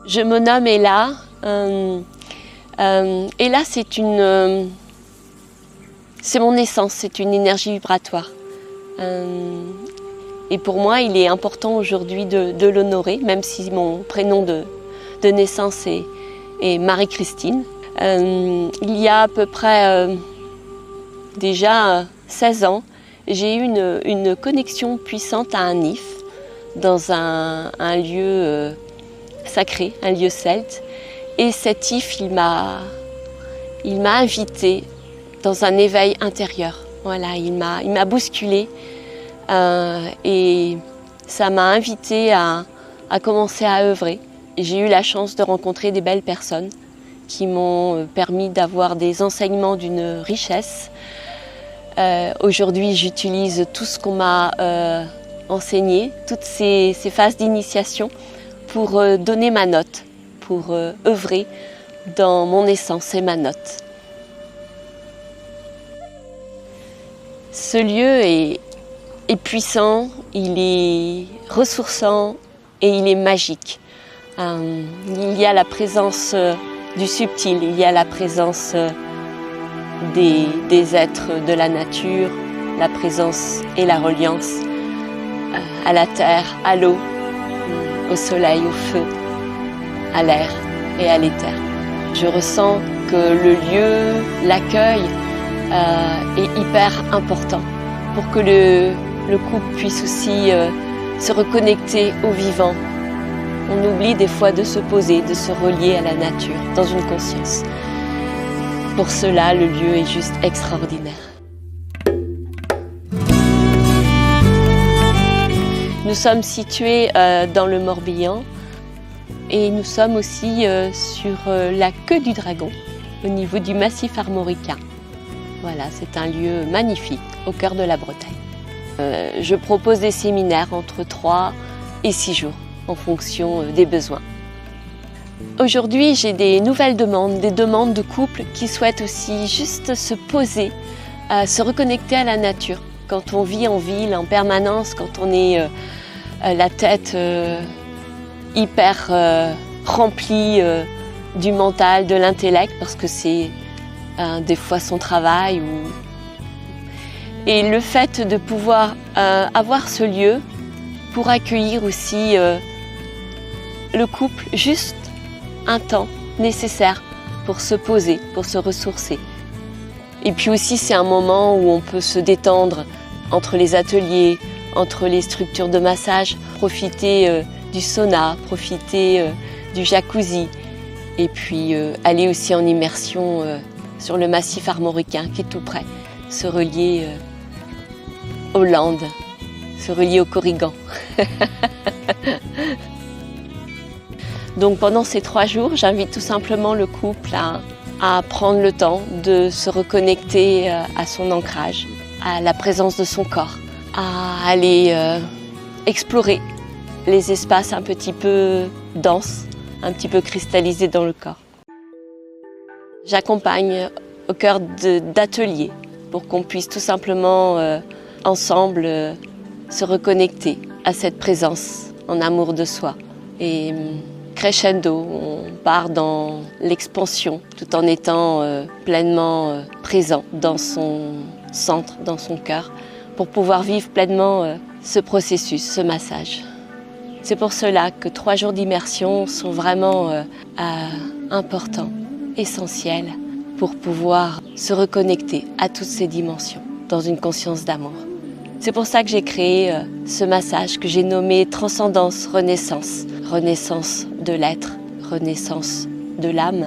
Je me nomme Ella. Ella, c'est mon essence, c'est une énergie vibratoire. Et pour moi, il est important aujourd'hui de l'honorer, même si mon prénom de naissance est Marie-Christine. Il y a à peu près déjà 16 ans, j'ai eu une connexion puissante à un if, dans un lieu sacré, un lieu celte. Et cet if, il m'a invité dans un éveil intérieur. Voilà, il m'a bousculé et ça m'a invité à commencer à œuvrer. J'ai eu la chance de rencontrer des belles personnes qui m'ont permis d'avoir des enseignements d'une richesse. Aujourd'hui, j'utilise tout ce qu'on m'a enseigné, toutes ces phases d'initiation pour donner ma note, pour œuvrer dans mon essence et ma note. Ce lieu est puissant, il est ressourçant et il est magique. Il y a la présence du subtil, il y a la présence des êtres de la nature, la présence et la reliance à la terre, à l'eau, au soleil, au feu, à l'air et à l'éther. Je ressens que le lieu, l'accueil est hyper important pour que le couple puisse aussi se reconnecter au vivant. On oublie des fois de se poser, de se relier à la nature dans une conscience. Pour cela, le lieu est juste extraordinaire. Nous sommes situés dans le Morbihan et nous sommes aussi sur la queue du dragon, au niveau du massif armoricain. Voilà, c'est un lieu magnifique au cœur de la Bretagne. Je propose des séminaires entre 3 et 6 jours en fonction des besoins. Aujourd'hui, j'ai des nouvelles demandes, des demandes de couples qui souhaitent aussi juste se poser, se reconnecter à la nature. Quand on vit en ville en permanence, quand on est la tête hyper remplie du mental, de l'intellect, parce que c'est des fois son travail. Et le fait de pouvoir avoir ce lieu pour accueillir aussi le couple, juste un temps nécessaire pour se poser, pour se ressourcer. Et puis aussi, c'est un moment où on peut se détendre entre les ateliers, entre les structures de massage, profiter du sauna, profiter du jacuzzi, et puis aller aussi en immersion sur le massif armoricain qui est tout près, se relier aux Landes, se relier au Corrigan. Donc pendant ces 3 jours, j'invite tout simplement le couple à prendre le temps de se reconnecter à son ancrage, à la présence de son corps, à aller explorer les espaces un petit peu denses, un petit peu cristallisés dans le corps. J'accompagne au cœur d'ateliers pour qu'on puisse tout simplement ensemble se reconnecter à cette présence en amour de soi. Et crescendo, on part dans l'expansion tout en étant pleinement présent dans son centre, dans son cœur, pour pouvoir vivre pleinement ce processus, ce massage. C'est pour cela que 3 jours d'immersion sont vraiment importants, essentiels, pour pouvoir se reconnecter à toutes ces dimensions dans une conscience d'amour. C'est pour ça que j'ai créé ce massage que j'ai nommé Transcendance Renaissance. Renaissance de l'être, renaissance de l'âme,